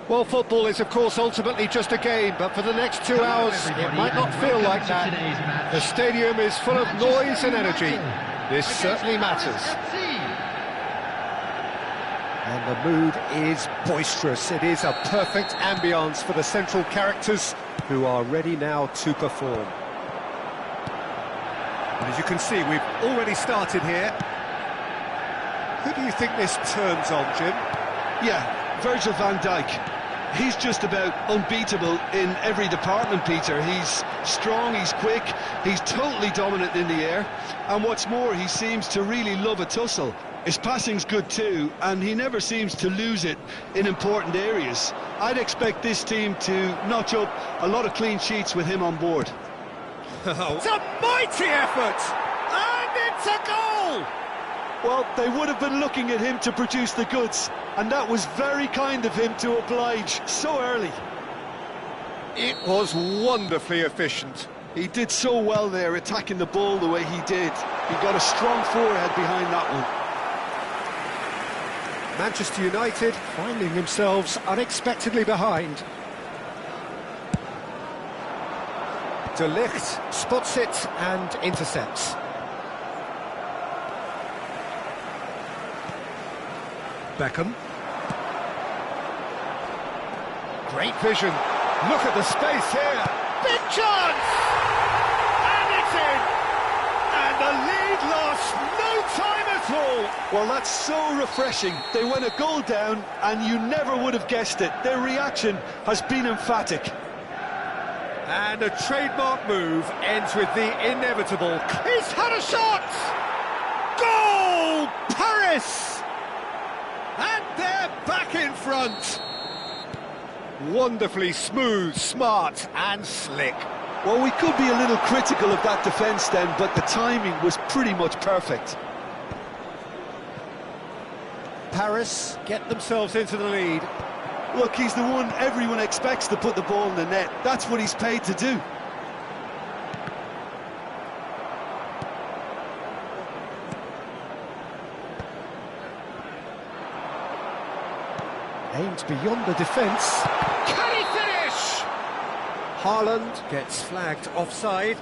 Well, football is, of course, ultimately just a game, but for the next 2 hours, it might not feel like that. The stadium is full of noise and energy. This certainly matters. And the mood is boisterous. It is a perfect ambience for the central characters who are ready now to perform. And as you can see, we've already started here. Who do you think this turns on, Jim? Yeah, Virgil van Dijk. He's just about unbeatable in every department, Peter. He's strong, he's quick, he's totally dominant in the air. And what's more, he seems to really love a tussle. His passing's good too, and he never seems to lose it in important areas. I'd expect this team to notch up a lot of clean sheets with him on board. It's a mighty effort! And it's a goal! Well, they would have been looking at him to produce the goods, and that was very kind of him to oblige so early. It was wonderfully efficient. He did so well there, attacking the ball the way he did. He got a strong forehead behind that one. Manchester United finding themselves unexpectedly behind. De Ligt spots it and intercepts. Beckham. Great vision. Look at the space here. Big chance! And it's in! And the lead lost no time at all. Well, that's so refreshing. They went a goal down, and you never would have guessed it. Their reaction has been emphatic. And a trademark move ends with the inevitable. He's had a shot! Goal! Paris! And they're back in front. Wonderfully smooth, smart and slick. Well, we could be a little critical of that defence then, but the timing was pretty much perfect. Paris get themselves into the lead. Look, he's the one everyone expects to put the ball in the net. That's what he's paid to do. Aimed beyond the defence. Can he finish? Haaland gets flagged offside.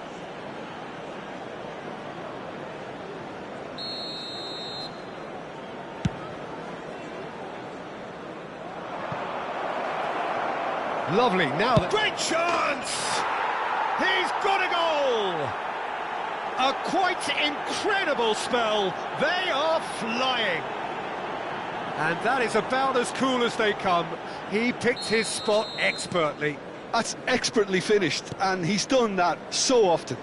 Lovely, now the great chance! He's got a goal! A quite incredible spell. They are flying. And that is about as cool as they come. He picked his spot expertly. That's expertly finished, and he's done that so often.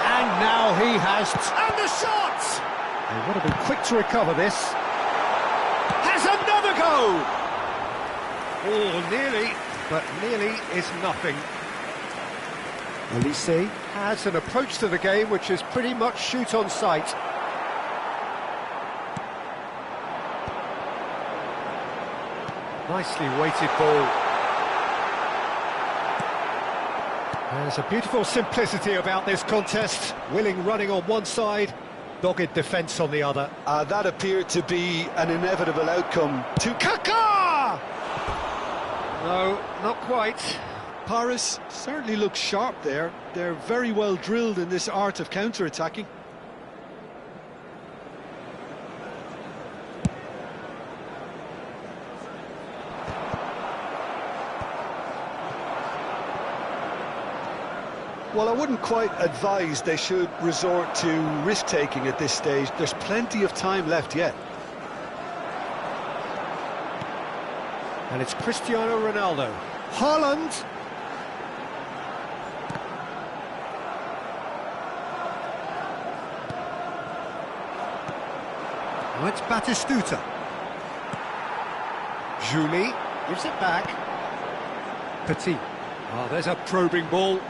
And now he has... And the shot! They would have been quick to recover this. Has another go! Oh, nearly, but nearly is nothing. Elise has an approach to the game which is pretty much shoot on sight. Nicely weighted ball. There's a beautiful simplicity about this contest. Willing running on one side, dogged defence on the other. That appeared to be an inevitable outcome. To KAKI! No, not quite. Paris certainly looks sharp there. They're very well drilled in this art of counter-attacking. Well, I wouldn't quite advise they should resort to risk-taking at this stage. There's plenty of time left yet. And it's Cristiano Ronaldo. Haaland! Now it's Batistuta. Julie gives it back. Petit. Oh, there's a probing ball.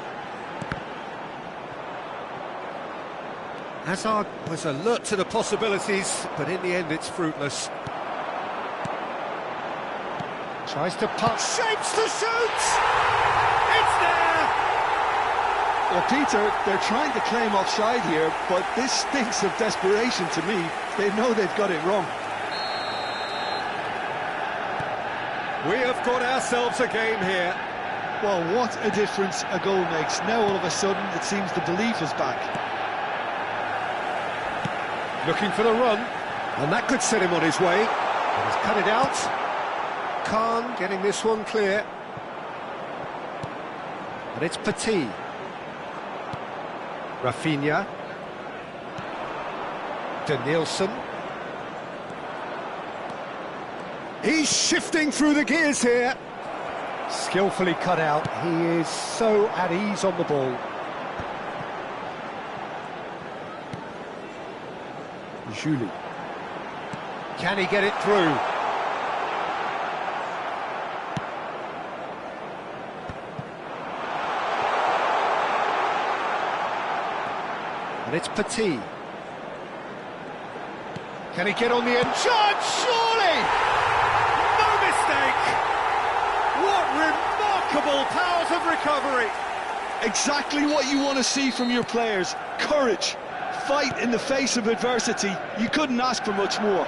Hazard was alert to the possibilities, but in the end it's fruitless. Tries to putt, shapes to shoot! It's there! Well, Peter, they're trying to claim offside here, but this stinks of desperation to me. They know they've got it wrong. We have got ourselves a game here. Well, what a difference a goal makes. Now all of a sudden it seems the belief is back. Looking for the run, and that could set him on his way. He's cut it out. Khan getting this one clear. And it's Petit. Rafinha. Danielson. He's shifting through the gears here. Skillfully cut out. He is so at ease on the ball. Julie. Can he get it through? And it's Petit. Can he get on the end? Chance, surely! No mistake! What remarkable powers of recovery! Exactly what you want to see from your players. Courage. Fight in the face of adversity. You couldn't ask for much more.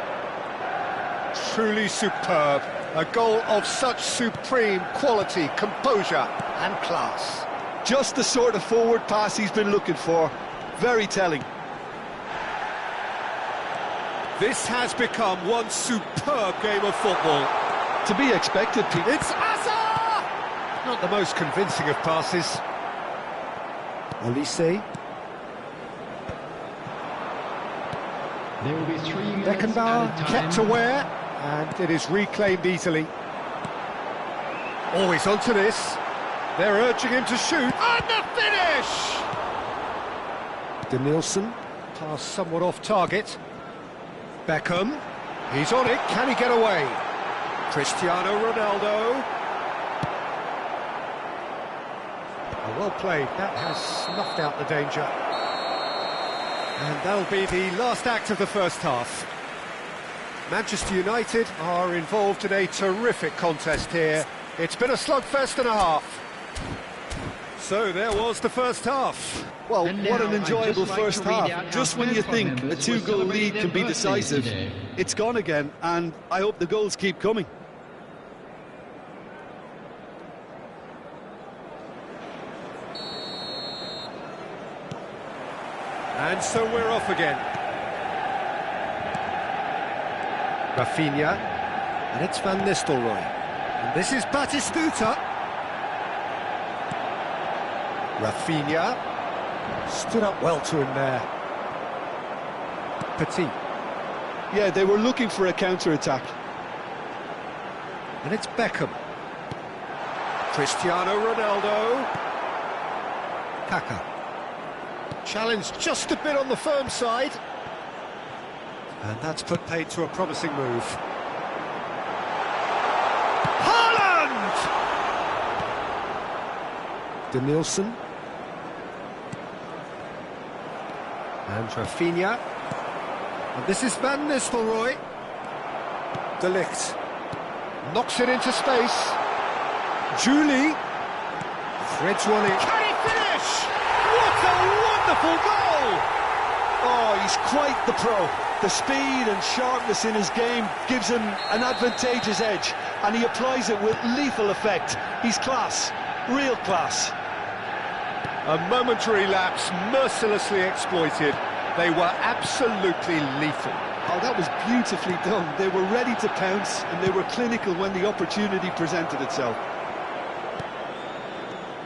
Truly superb. A goal of such supreme quality, composure and class. Just the sort of forward pass he's been looking for. Very telling. This has become one superb game of football. To be expected, Pete. It's Asa! Not the most convincing of passes. Olise. There will be 3 minutes Beckenbauer at a time. kept aware, and it is reclaimed easily. Always onto this. They're urging him to shoot. And the finish! Danielson, pass somewhat off target. Beckham, he's on it. Can he get away? Cristiano Ronaldo. Oh, well played. That has snuffed out the danger. And that'll be the last act of the first half. Manchester United are involved in a terrific contest here. It's been a slugfest and a half. So there was the first half. Well, And what now an I'd enjoyable just like first to read half. out Just our when you fan think a members who are 2-goal lead celebrating can be their birthdays decisive, today. it's gone again, and I hope the goals keep coming. And so we're off again. Rafinha. And it's Van Nistelrooy. And this is Batistuta. Rafinha. Stood up well to him there. Petit. Yeah, they were looking for a counter-attack. And it's Beckham. Cristiano Ronaldo. KAKI. Challenged just a bit on the firm side. And that's put paid to a promising move. Haaland! Danielson. And Rafinha. And this is Van Nistelrooy. De Ligt. Knocks it into space. Julie. Threads one in. Can he finish? What a wonderful goal! Oh, he's quite the pro. The speed and sharpness in his game gives him an advantageous edge, and he applies it with lethal effect. He's class, real class. A momentary lapse mercilessly exploited. They were absolutely lethal. Oh, that was beautifully done. They were ready to pounce, and they were clinical when the opportunity presented itself.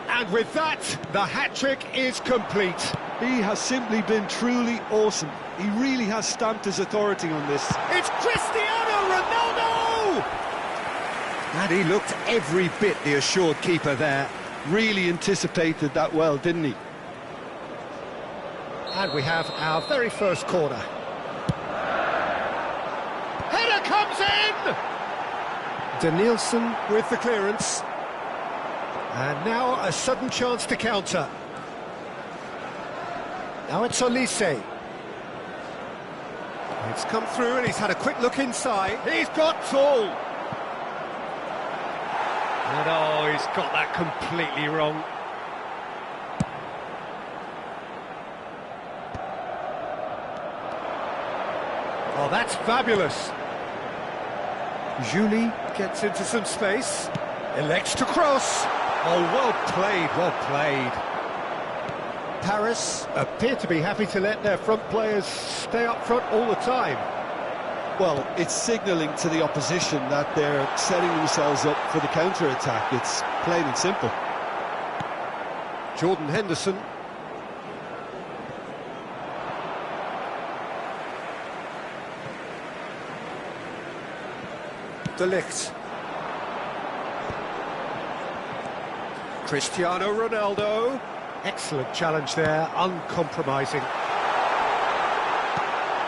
And with that, the hat-trick is complete. He has simply been truly awesome. He really has stamped his authority on this. It's Cristiano Ronaldo! And he looked every bit the assured keeper there. Really anticipated that well, didn't he? And we have our very first corner. Header comes in! Danielson with the clearance. And now a sudden chance to counter. Now it's Olise. It's come through and he's had a quick look inside. He's got full. And oh, he's got that completely wrong. Oh, that's fabulous. Julie gets into some space, elects to cross. Oh, well played, well played. Paris appear to be happy to let their front players stay up front all the time. Well, it's signalling to the opposition that they're setting themselves up for the counter-attack. It's plain and simple. Jordan Henderson. De Ligt. Cristiano Ronaldo. Excellent challenge there, uncompromising.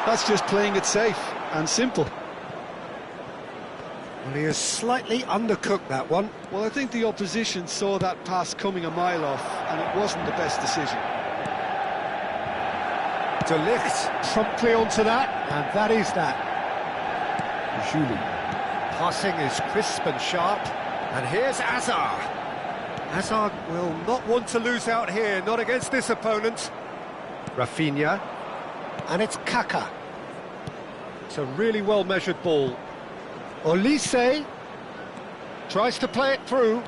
That's just playing it safe and simple. Well, he has slightly undercooked that one. Well, I think the opposition saw that pass coming a mile off, and it wasn't the best decision. De Ligt promptly onto that, and that is that. Julie. Passing is crisp and sharp, and here's Hazard. Hazard will not want to lose out here, not against this opponent. Rafinha, and it's KAKI. It's a really well-measured ball. Olise tries to play it through.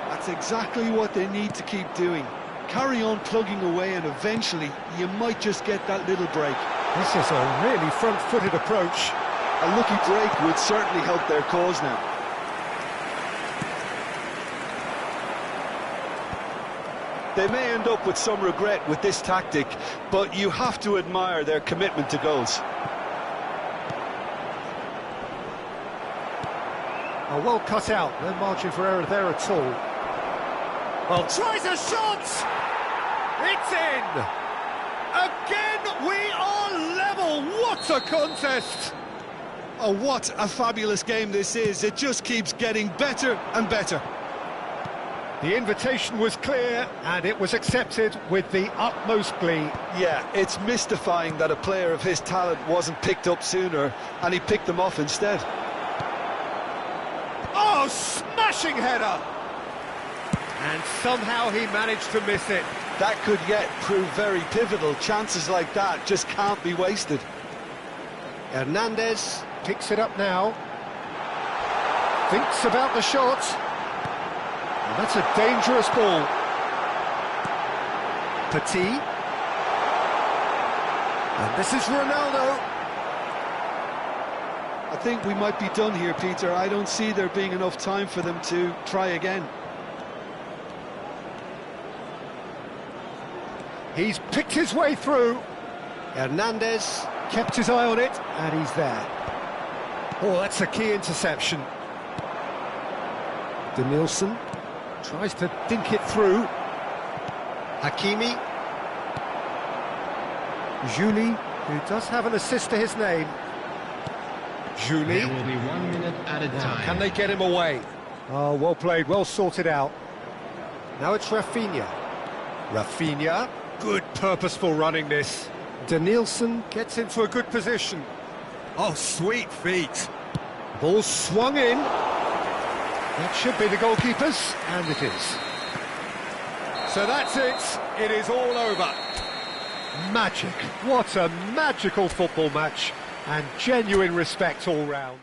That's exactly what they need to keep doing. Carry on plugging away, and eventually you might just get that little break. This is a really front-footed approach. A lucky break would certainly help their cause now. They may end up with some regret with this tactic, but you have to admire their commitment to goals. Oh, well cut out, no margin for error there at all. Well, tries a shot! It's in! Again, we are level! What a contest! Oh, what a fabulous game this is. It just keeps getting better and better. The invitation was clear, and it was accepted with the utmost glee. Yeah, it's mystifying that a player of his talent wasn't picked up sooner, and he picked them off instead. Oh, smashing header! And somehow he managed to miss it. That could yet prove very pivotal. Chances like that just can't be wasted. Hernandez picks it up now. Thinks about the shot. And that's a dangerous ball. Petit. And this is Ronaldo. I think we might be done here, Peter. I don't see there being enough time for them to try again. He's picked his way through. Hernandez kept his eye on it, and he's there. Oh, that's a key interception. Denilson tries to dink it through. Hakimi. Julie, who does have an assist to his name. Julie. There will be 1 minute at a time. Can they get him away? Oh, well played, well sorted out. Now it's Rafinha. Rafinha, good purposeful running this. Denilson gets into a good position. Oh, sweet feet. Ball swung in. That should be the goalkeeper's, and it is. So that's it. It is all over. Magic. What a magical football match. And genuine respect all round.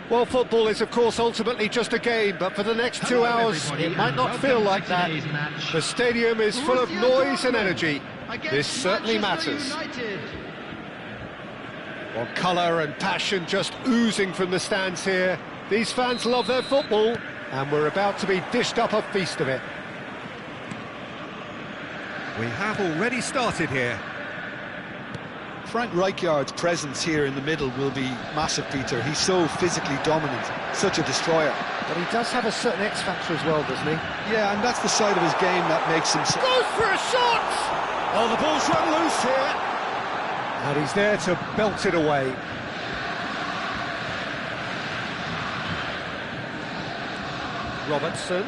Well, football is, of course, ultimately just a game, but for the next 2 hours, it might not feel like that. The stadium is full of noise and energy. This certainly matters. Well, colour and passion just oozing from the stands here. These fans love their football, and we're about to be dished up a feast of it. We have already started here. Frank Rijkaard's presence here in the middle will be massive, Peter. He's so physically dominant, such a destroyer. But he does have a certain X-factor as well, doesn't he? Yeah, and that's the side of his game that makes him... Goes for a shot! Oh, the ball's run loose here. And he's there to belt it away. Robertson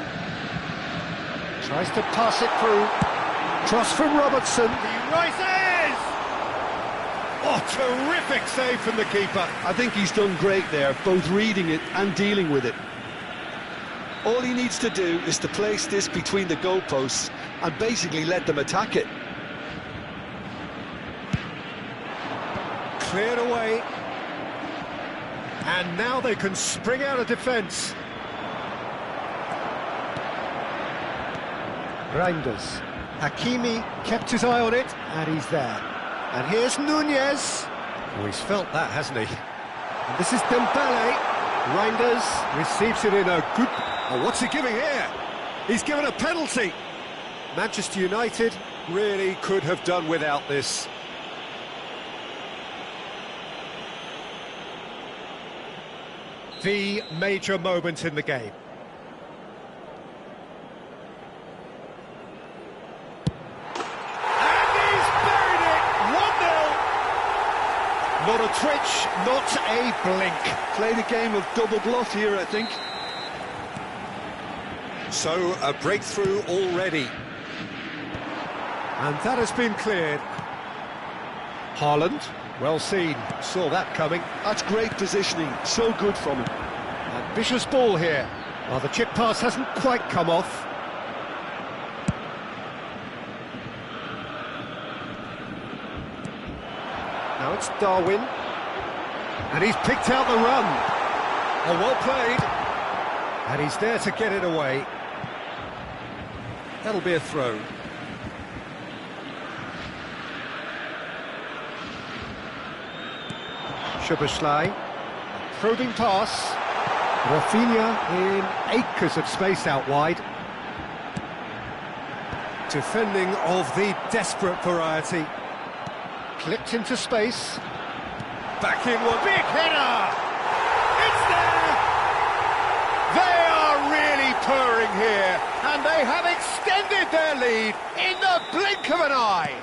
tries to pass it through. Cross from Robertson. He rises! Oh, terrific save from the keeper. I think he's done great there, both reading it and dealing with it. All he needs to do is to place this between the goalposts and basically let them attack it. Cleared away. And now they can spring out of defence. Reinders. Hakimi kept his eye on it, and he's there. And here's Nunez. Oh, he's felt that, hasn't he? And this is Dembele. Reinders receives it in a good... Oh, what's he giving here? He's given a penalty. Manchester United really could have done without this. The major moment in the game. Not a twitch, not a blink. Played a game of double bluff here, I think. So, a breakthrough already. And that has been cleared. Haaland, well seen, saw that coming. That's great positioning, so good from him. Ambitious ball here. Well, the chip pass hasn't quite come off. Now it's Darwin, and he's picked out the run. Oh, well played. And he's there to get it away. That'll be a throw. Szoboszlai, probing pass. Rafinha in acres of space out wide. Defending of the desperate variety. Clipped into space. Back in one. Big header! It's there! They are really purring here, and they have extended their lead in the blink of an eye.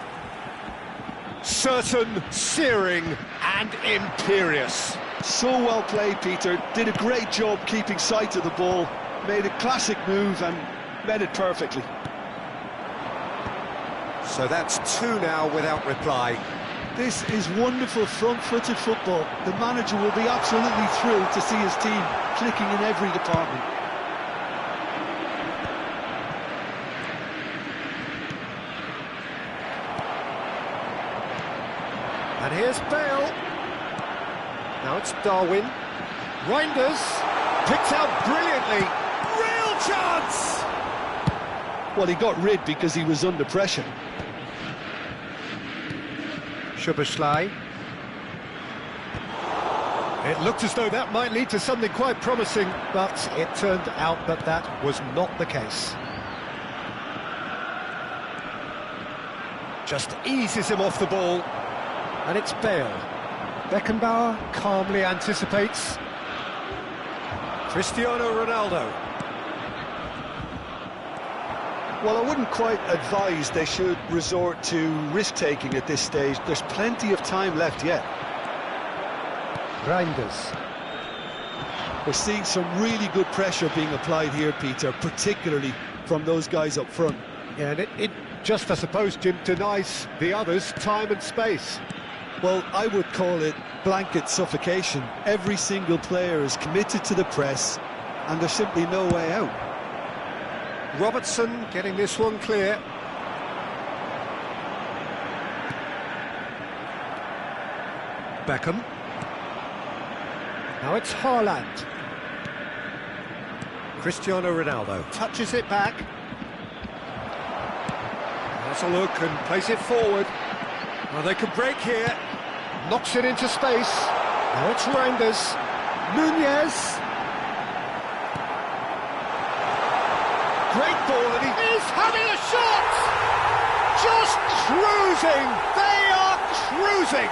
Certain, searing, and imperious. So well played, Peter. Did a great job keeping sight of the ball. Made a classic move and met it perfectly. So that's two now without reply. This is wonderful front-footed football. The manager will be absolutely thrilled to see his team clicking in every department. And here's Bale. Now it's Darwin. Reinders picked out brilliantly. Real chance! Well, he got rid because he was under pressure. Szoboszlai. It looked as though that might lead to something quite promising, but it turned out that that was not the case. Just eases him off the ball, and it's Bale. Beckenbauer calmly anticipates. Cristiano Ronaldo. Well, I wouldn't quite advise they should resort to risk-taking at this stage. There's plenty of time left yet. Reinders. We're seeing some really good pressure being applied here, Peter, particularly from those guys up front. Yeah, and it just, I suppose, Jim, denies the others time and space. Well, I would call it blanket suffocation. Every single player is committed to the press, and there's simply no way out. Robertson getting this one clear. Beckham. Now it's Haaland. Cristiano Ronaldo touches it back. Has a look and plays it forward. Well, they can break here. Knocks it into space. Now it's Reinders. Nunez. Great ball, and he is having a shot! Just cruising! They are cruising!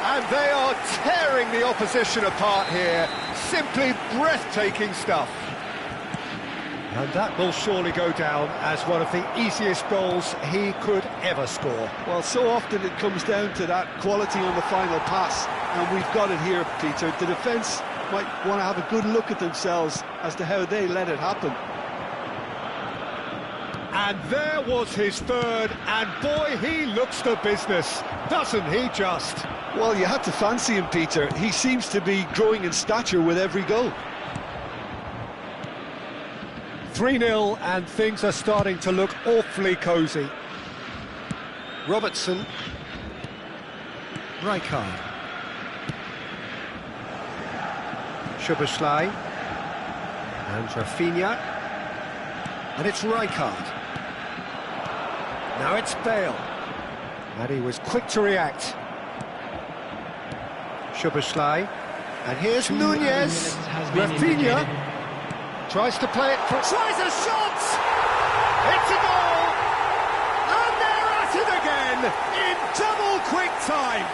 And they are tearing the opposition apart here. Simply breathtaking stuff. And that will surely go down as one of the easiest goals he could ever score. Well, so often it comes down to that quality on the final pass, and we've got it here, Peter. The defence might want to have a good look at themselves as to how they let it happen. And there was his third, and boy, he looks the business, doesn't he just? Well, you had to fancy him, Peter. He seems to be growing in stature with every goal. 3-0, and things are starting to look awfully cosy. Robertson. Rijkaard. Szoboszlai. And Rafinha. And it's Rijkaard. Now it's Bale. And he was quick to react. Szoboszlai. And here's Nunez. Rafinha. Tries to play it for... Tries a shot! It's a goal! And they're at it again in double quick time.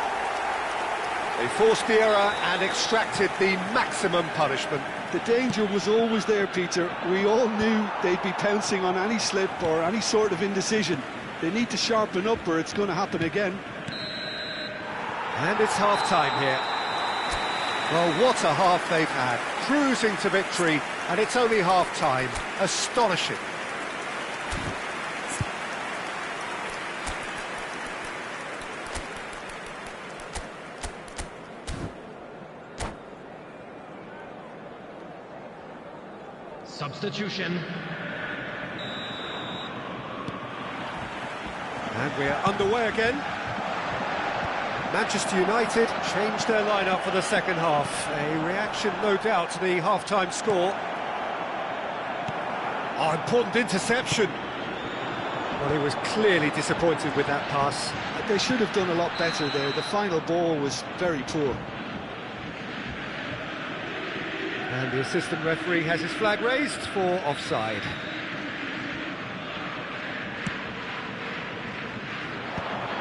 They forced the error and extracted the maximum punishment. The danger was always there, Peter. We all knew they'd be pouncing on any slip or any sort of indecision. They need to sharpen up or it's going to happen again. And it's half-time here. Well, what a half they've had. Cruising to victory, and it's only half-time. Astonishing. Substitution. And we're underway again. Manchester United changed their lineup for the second half. A reaction, no doubt, to the half-time score. Oh, important interception. Well, he was clearly disappointed with that pass. They should have done a lot better there. The final ball was very poor. And the assistant referee has his flag raised for offside.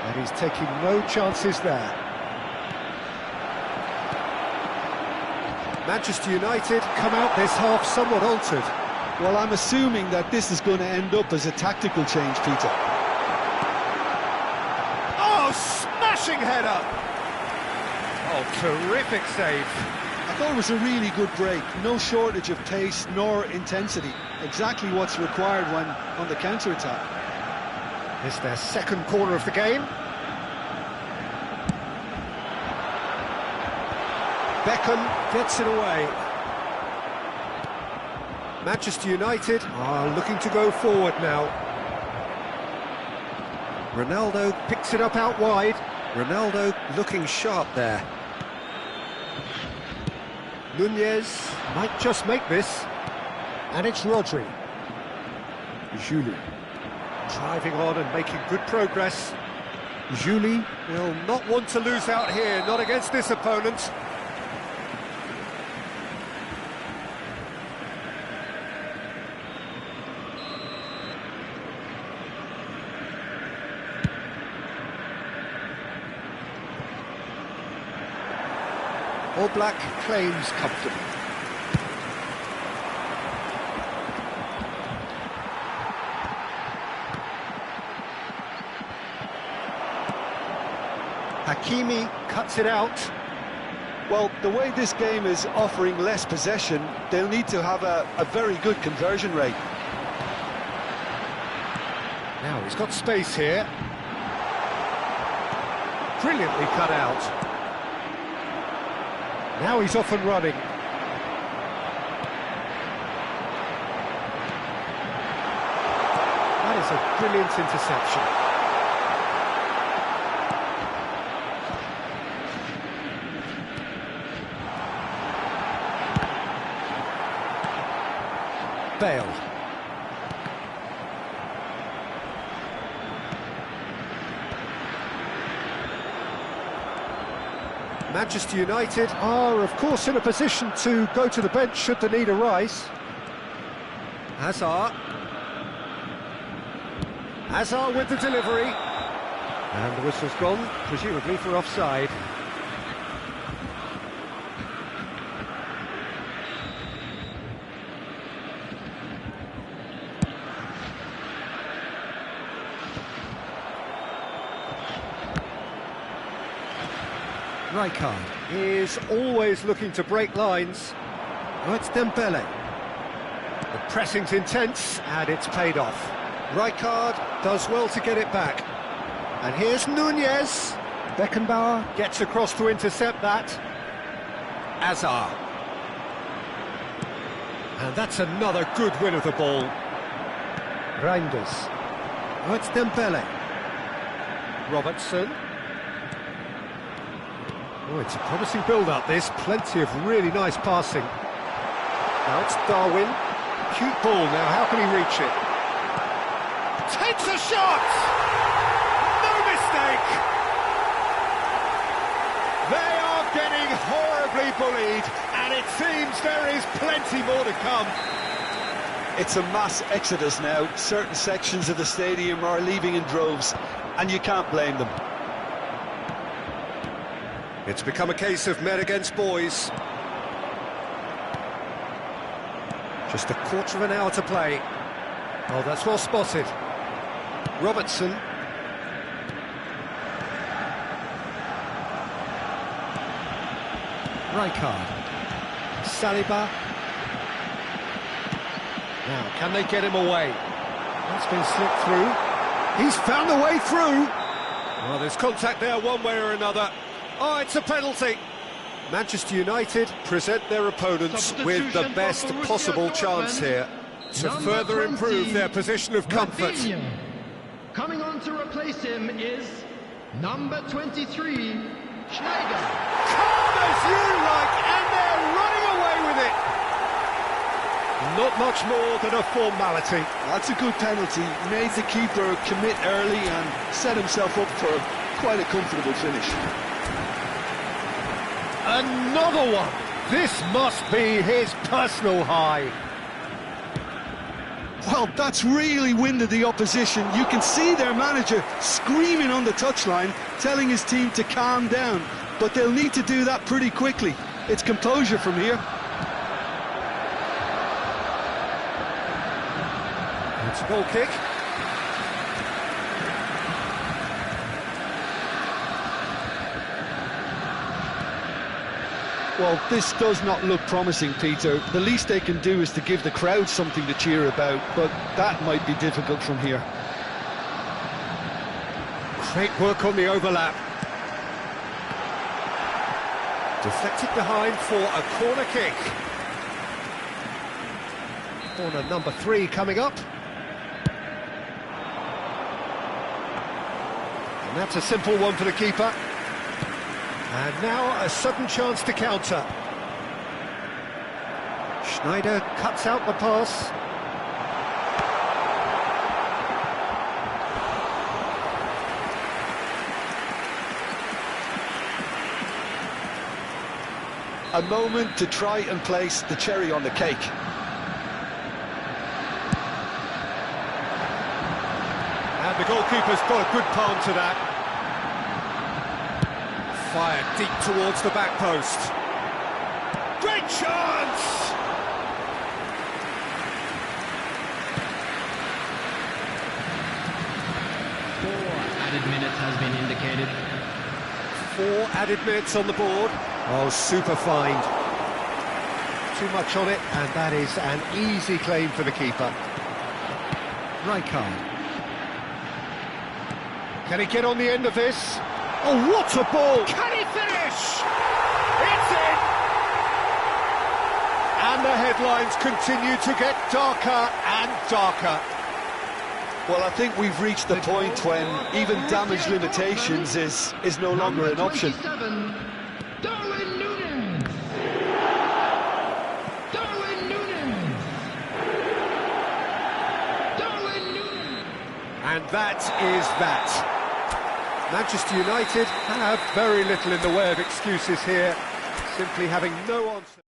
And he's taking no chances there. Manchester United come out this half somewhat altered. Well, I'm assuming that this is going to end up as a tactical change, Peter. Oh, smashing header! Oh, terrific save. I thought it was a really good break. No shortage of pace nor intensity. Exactly what's required when on the counter-attack. It's their second corner of the game. Beckham gets it away. Manchester United are looking to go forward now. Ronaldo picks it up out wide. Ronaldo looking sharp there. Nunez might just make this. And it's Rodri. Juli. Driving on and making good progress. Juli will not want to lose out here, not against this opponent. All Black claims comfortable. Hakimi cuts it out. Well, the way this game is offering less possession, they'll need to have a very good conversion rate. Now he's got space here. Brilliantly cut out. Now he's off and running. That is a brilliant interception. Bale. Manchester United are, of course, in a position to go to the bench should the need arise. Hazard. Hazard with the delivery. And the whistle's gone, presumably for offside. Rijkaard is always looking to break lines. Oh, it's Dembele. The pressing's intense, and it's paid off. Rijkaard does well to get it back. And here's Nunez. Beckenbauer gets across to intercept that. Hazard. And that's another good win of the ball. Reinders. Oh, it's Dembele. Robertson. Oh, it's a promising build-up, this. Plenty of really nice passing. Now it's Darwin. Cute ball now, how can he reach it? Takes a shot! No mistake! They are getting horribly bullied, and it seems there is plenty more to come. It's a mass exodus now. Certain sections of the stadium are leaving in droves, and you can't blame them. It's become a case of men against boys. Just a quarter of an hour to play. Oh, that's well spotted. Robertson. Rijkaard. Saliba. Now, can they get him away? That's been slipped through. He's found the way through. Well, there's contact there one way or another. Oh, it's a penalty. Manchester United present their opponents with the best possible chance here to further improve their position of comfort. Coming on to replace him is number 23, Schneider. Calm as you like, and they're running away with it. Not much more than a formality. That's a good penalty. Made the keeper commit early and set himself up for quite a comfortable finish. Another one! This must be his personal high. Well, that's really winded the opposition. You can see their manager screaming on the touchline, telling his team to calm down. But they'll need to do that pretty quickly. It's composure from here. It's a goal kick. Well, this does not look promising, Peter. The least they can do is to give the crowd something to cheer about, but that might be difficult from here. Great work on the overlap. Deflected behind for a corner kick. Corner number 3 coming up. And that's a simple one for the keeper. And now a sudden chance to counter. Schneider cuts out the pass. A moment to try and place the cherry on the cake. And the goalkeeper's got a good palm to that. Fired deep towards the back post. Great chance! 4 added minutes has been indicated. 4 added minutes on the board. Oh, super find. Too much on it, and that is an easy claim for the keeper. Rijkaard. Can he get on the end of this? Oh, what a ball! Can he finish? It's in! And the headlines continue to get darker and darker. Well, I think we've reached the point when even damage limitations is no longer an option. Darwin Núñez. Darwin Núñez. And that is that. Manchester United have very little in the way of excuses here, simply having no answer.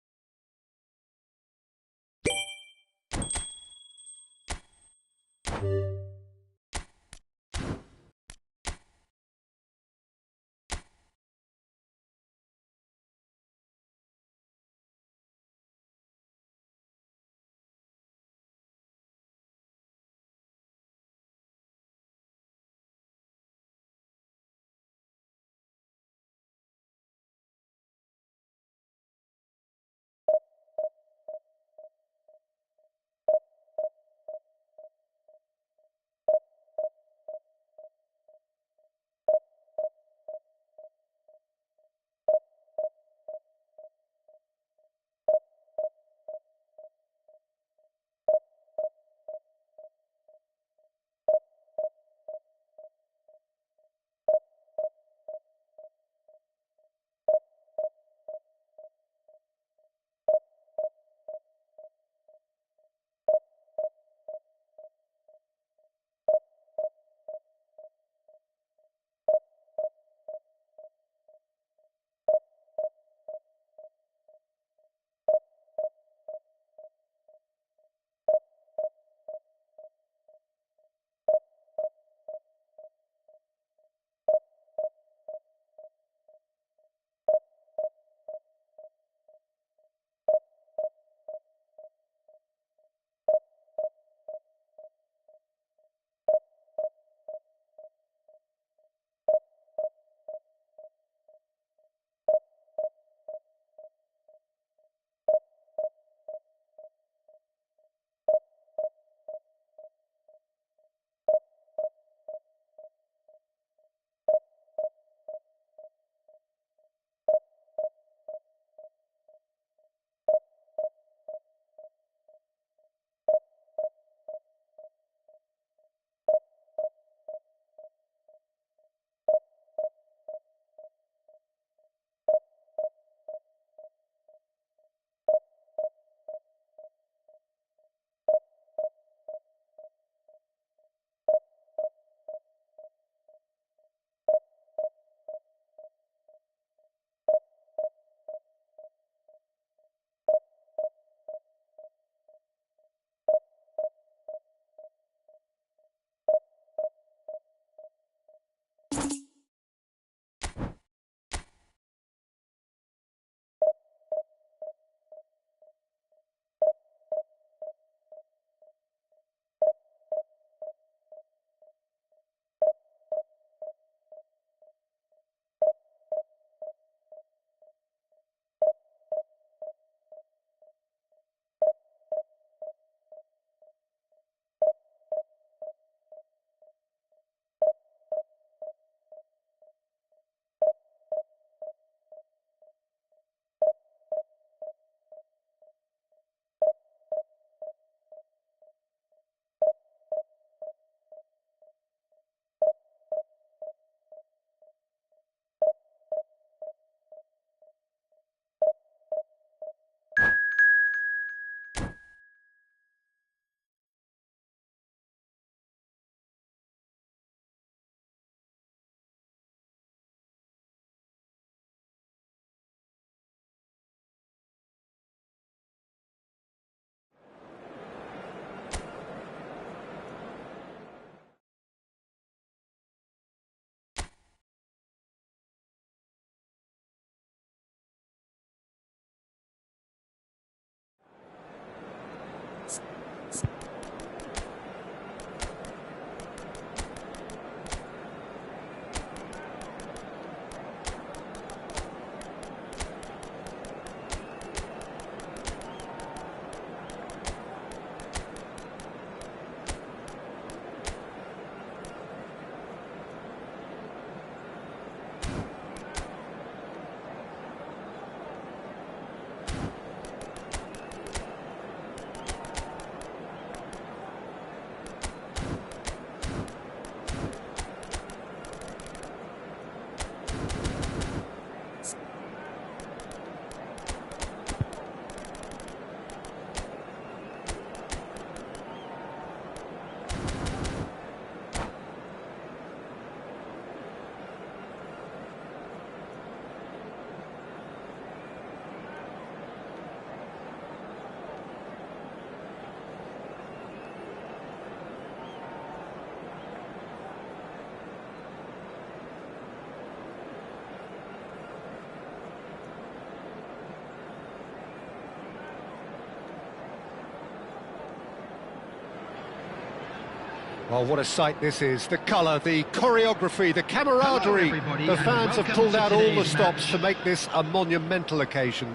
Well, what a sight this is. The colour, the choreography, the camaraderie. everybody, The and fans have welcome pulled to out all the today's stops match. to make this a monumental occasion.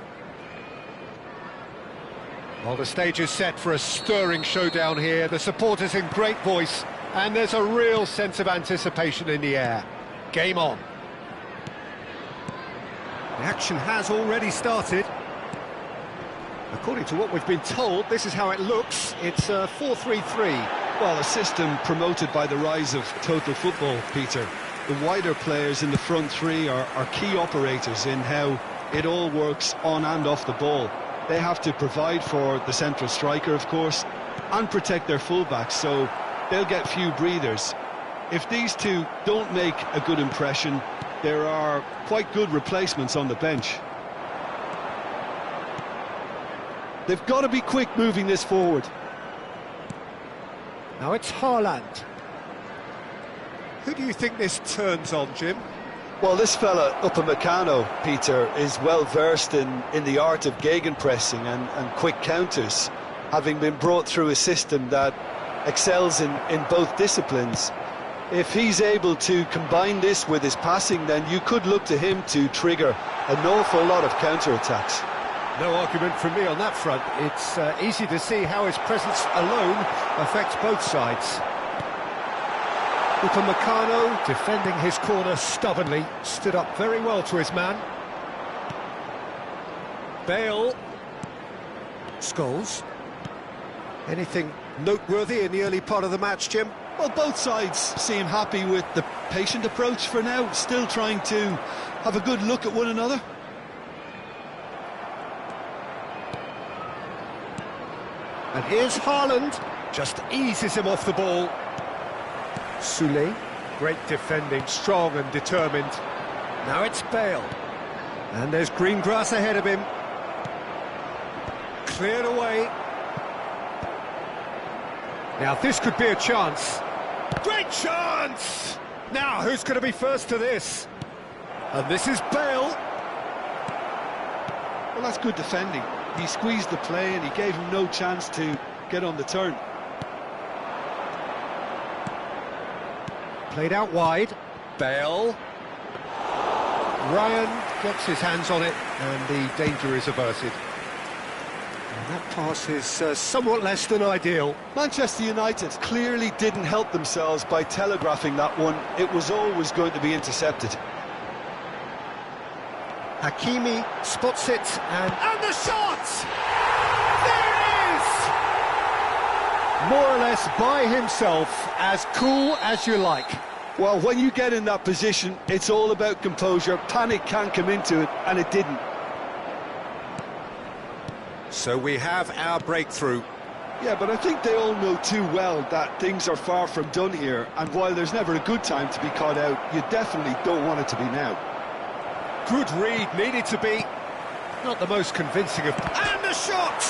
Well, the stage is set for a stirring showdown here. The supporters in great voice, and there's a real sense of anticipation in the air. Game on. The action has already started. According to what we've been told, this is how it looks. It's 4-3-3. Well, a system promoted by the rise of total football, Peter. The wider players in the front three are key operators in how it all works on and off the ball. They have to provide for the central striker, of course, and protect their fullbacks, so they'll get few breathers. If these two don't make a good impression, there are quite good replacements on the bench. They've got to be quick moving this forward. Now it's Haaland. Who do you think this turns on, Jim? Well, this fella, Upamecano, Peter, is well versed in the art of gegenpressing and quick counters, having been brought through a system that excels in both disciplines. If he's able to combine this with his passing, then you could look to him to trigger an awful lot of counter-attacks. No argument from me on that front. It's easy to see how his presence alone affects both sides. Upamecano, defending his corner stubbornly, stood up very well to his man. Bale. Scholes. Anything noteworthy in the early part of the match, Jim? Well, both sides seem happy with the patient approach for now, still trying to have a good look at one another. And here's Haaland, just eases him off the ball. Soulé, great defending, strong and determined. Now it's Bale. And there's green grass ahead of him. Cleared away. Now this could be a chance. Great chance! Now who's going to be first to this? And this is Bale. Well, that's good defending. He squeezed the play and he gave him no chance to get on the turn. Played out wide. Bale. Ryan gets his hands on it and the danger is averted. And that pass is somewhat less than ideal. Manchester United clearly didn't help themselves by telegraphing that one. It was always going to be intercepted. Hakimi spots it and the shot! There it is! More or less by himself, as cool as you like. Well, when you get in that position, it's all about composure. Panic can't come into it, and it didn't. So we have our breakthrough. Yeah, but I think they all know too well that things are far from done here, and while there's never a good time to be caught out, you definitely don't want it to be now. Good read, needed to be. Not the most convincing of... And the shot!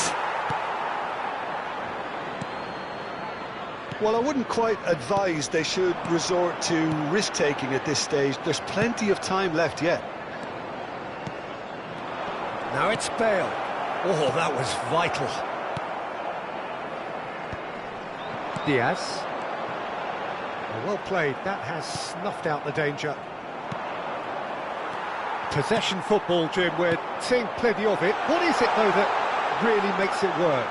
Well, I wouldn't quite advise they should resort to risk-taking at this stage. There's plenty of time left yet. Now it's Bale. Oh, that was vital. Diaz. Well played, that has snuffed out the danger. Possession football, Jim, we're seeing plenty of it. What is it, though, that really makes it work?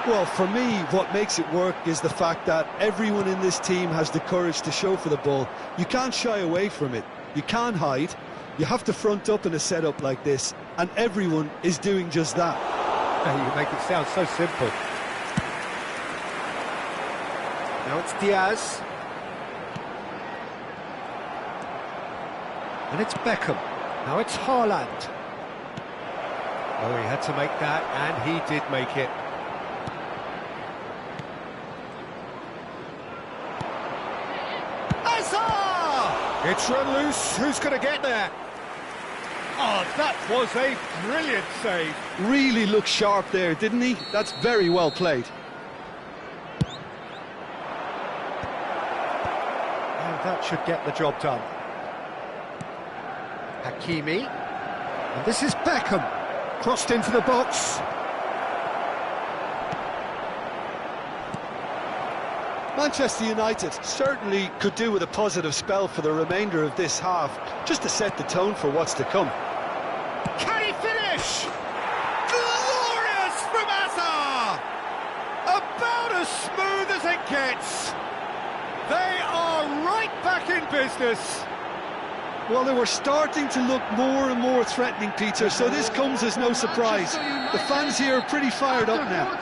Well, for me, what makes it work is the fact that everyone in this team has the courage to show for the ball. You can't shy away from it. You can't hide. You have to front up in a setup like this, and everyone is doing just that. You make it sound so simple. Now it's Diaz. And it's Beckham. Now it's Haaland. Oh, he had to make that, and he did make it. It's run loose. Who's going to get there? Oh, that was a brilliant save. Really looked sharp there, didn't he? That's very well played. And that should get the job done. Hakimi. And this is Beckham. Crossed into the box. Manchester United certainly could do with a positive spell for the remainder of this half, just to set the tone for what's to come. Can he finish? Glorious from Hazard! About as smooth as it gets. They are right back in business. Well, they were starting to look more and more threatening, Peter, so this comes as no surprise. The fans here are pretty fired up now.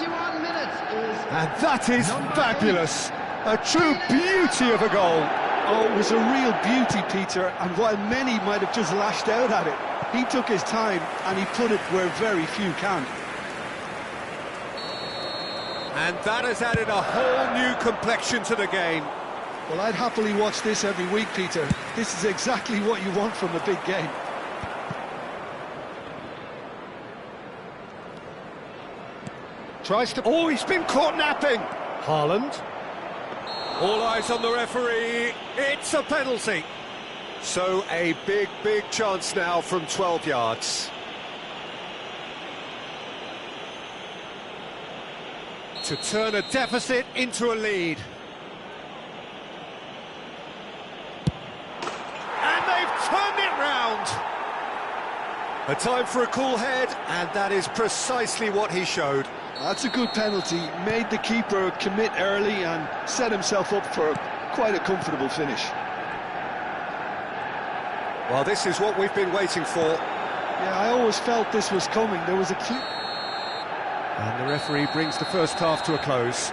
And that is fabulous. A true beauty of a goal. Oh, it was a real beauty, Peter, and while many might have just lashed out at it, he took his time and he put it where very few can. And that has added a whole new complexion to the game. Well, I'd happily watch this every week, Peter. This is exactly what you want from a big game. Tries to... Oh, he's been caught napping. Haaland. All eyes on the referee. It's a penalty. So a big, big chance now from 12 yards. To turn a deficit into a lead. And they've turned it round. A time for a cool head, and that is precisely what he showed. That's a good penalty. Made the keeper commit early and set himself up for quite a comfortable finish. Well, this is what we've been waiting for. Yeah, I always felt this was coming. There was a clear... And the referee brings the first half to a close.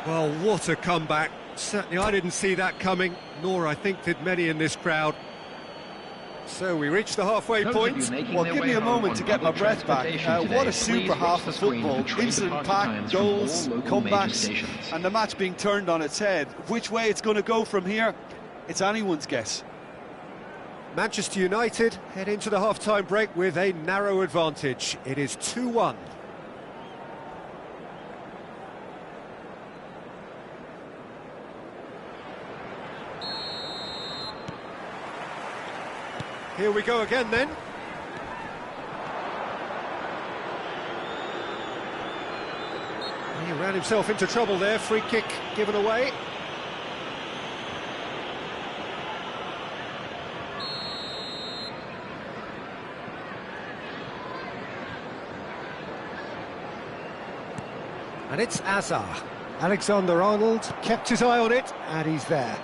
Well, what a comeback. Certainly I didn't see that coming, nor I think did many in this crowd. So we reach the halfway point. Well, give me a moment to get my breath back. What a super half of football. Incident-packed, goals, comebacks, and the match being turned on its head. Which way it's going to go from here, it's anyone's guess. Manchester United head into the half-time break with a narrow advantage. It is 2-1. Here we go again then. He ran himself into trouble there, free kick given away. And it's Hazard. Alexander-Arnold kept his eye on it, and he's there.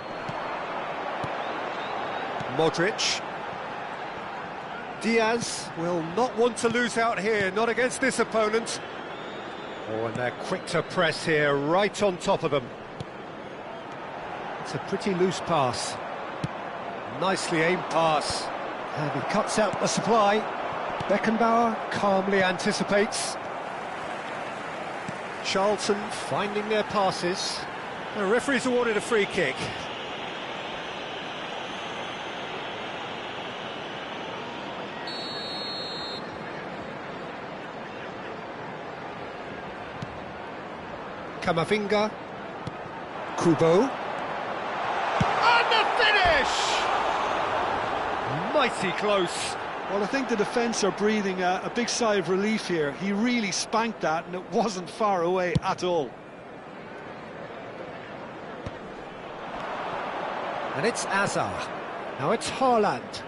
Modric. Diaz will not want to lose out here, not against this opponent. Oh, and they're quick to press here, right on top of them. It's a pretty loose pass. Nicely aimed pass. And he cuts out the supply. Beckenbauer calmly anticipates. Charlton finding their passes. The referee's awarded a free kick. Camavinga, Kubo, and the finish! Mighty close. Well, I think the defence are breathing a big sigh of relief here. He really spanked that, and it wasn't far away at all. And it's Hazard. Now it's Haaland.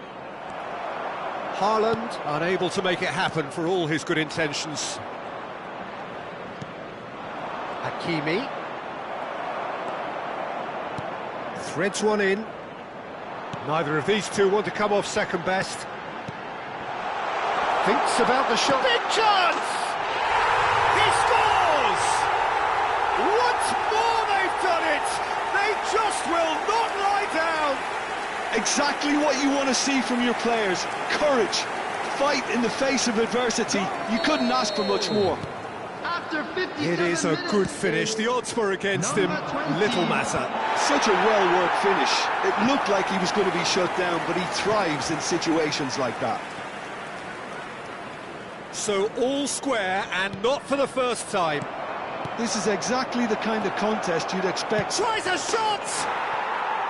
Haaland unable to make it happen for all his good intentions. Hakimi threads one in. Neither of these two want to come off second best. Thinks about the shot. Big chance! He scores! Once more they've done it! They just will not lie down! Exactly what you want to see from your players. Courage. Fight in the face of adversity. You couldn't ask for much more. It is a good finish. The odds were against him. Little matter. Such a well-worked finish. It looked like he was going to be shut down, but he thrives in situations like that. So all square, and not for the first time. This is exactly the kind of contest you'd expect. Tries a shot!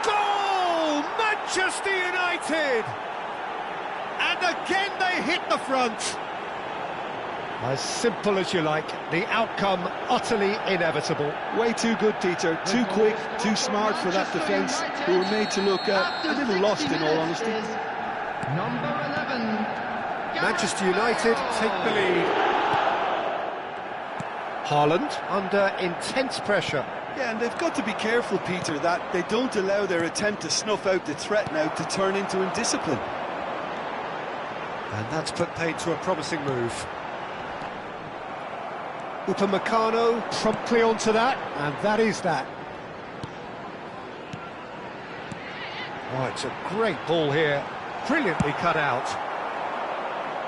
Goal! Manchester United! And again they hit the front. As simple as you like, the outcome utterly inevitable. Way too good, Peter. Too quick, too smart for that defence, who were made to look a little lost, in all honesty. Number 11. Manchester United take the lead. Haaland under intense pressure. Yeah, and they've got to be careful, Peter, that they don't allow their attempt to snuff out the threat now to turn into indiscipline. And that's put paid to a promising move. Upamecano promptly onto that, and that is that. Oh, it's a great ball here. Brilliantly cut out.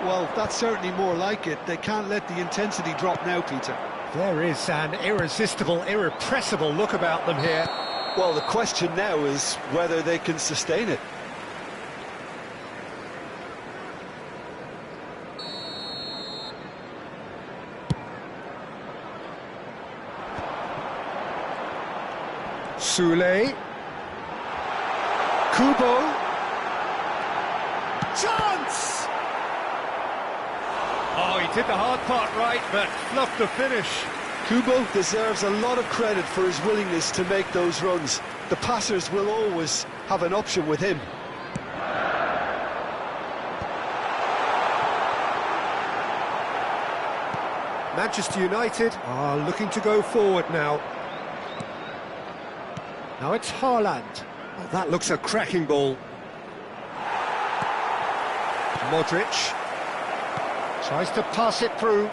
Well, that's certainly more like it. They can't let the intensity drop now, Peter. There is an irresistible, irrepressible look about them here. Well, the question now is whether they can sustain it. Sule. Kubo. Chance! Oh, he did the hard part right, but fluffed the finish. Kubo deserves a lot of credit for his willingness to make those runs. The passers will always have an option with him. Manchester United are looking to go forward now. Now it's Haaland. Oh, that looks a cracking ball. Modric tries to pass it through.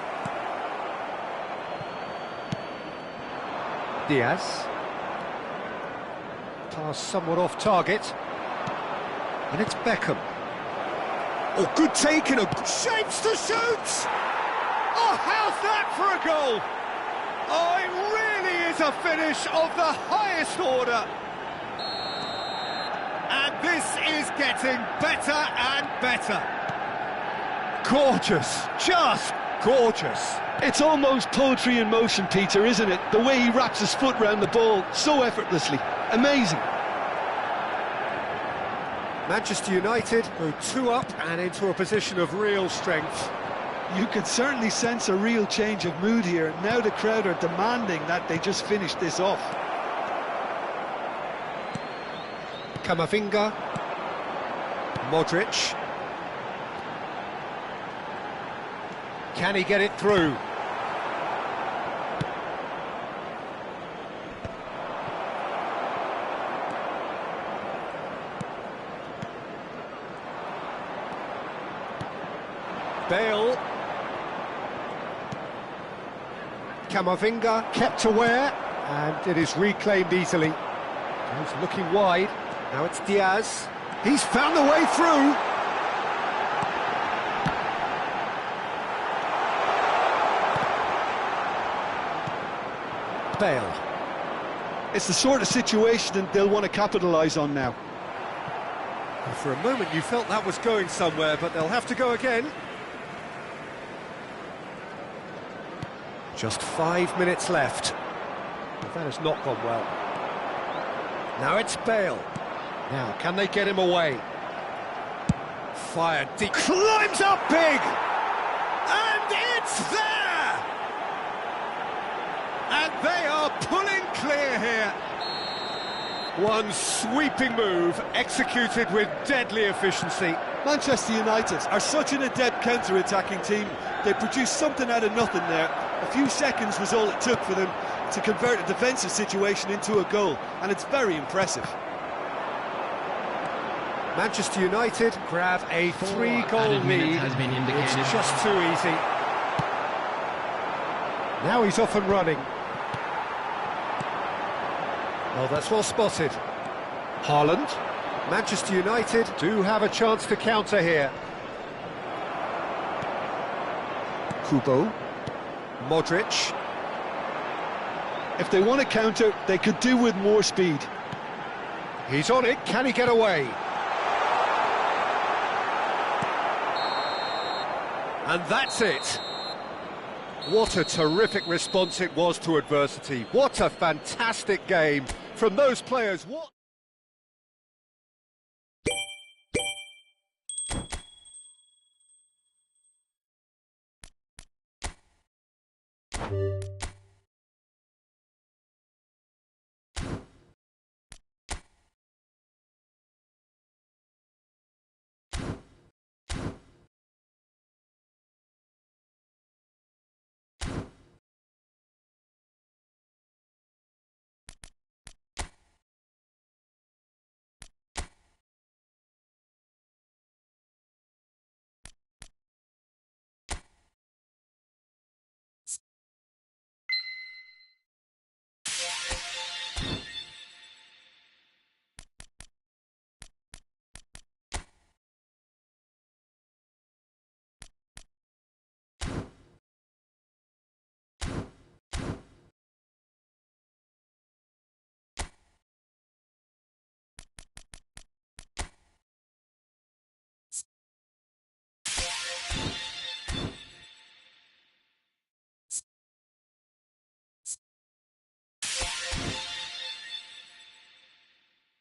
Diaz. Pass somewhat off target. And it's Beckham. Oh, good take and a shapes to shoot! Oh, how's that for a goal? Oh, it really is a finish of the highest order. And this is getting better and better. Gorgeous, just gorgeous. It's almost poetry in motion, Peter, isn't it? The way he wraps his foot round the ball so effortlessly. Amazing. Manchester United go 2 up and into a position of real strength. You can certainly sense a real change of mood here. Now the crowd are demanding that they just finish this off. Camavinga. Modric. Can he get it through? Bale. Camavinga kept aware, and it is reclaimed easily. He's looking wide. Now it's Diaz. He's found the way through. Bale. It's the sort of situation that they'll want to capitalise on now. Well, for a moment you felt that was going somewhere, but they'll have to go again. Just 5 minutes left. But that has not gone well. Now it's Bale. Now, can they get him away? Fired deep. Climbs up big! And it's there! And they are pulling clear here. One sweeping move, executed with deadly efficiency. Manchester United are such an adept counter-attacking team. They produced something out of nothing there. A few seconds was all it took for them to convert a defensive situation into a goal, and it's very impressive. Manchester United grab a 3-goal lead. Has been indicated. It's just too easy. Now he's off and running. Well, that's well spotted. Haaland. Manchester United do have a chance to counter here. Kubo. Modric. If they want to counter, they could do with more speed. He's on it. Can he get away? And that's it. What a terrific response it was to adversity. What a fantastic game from those players. What...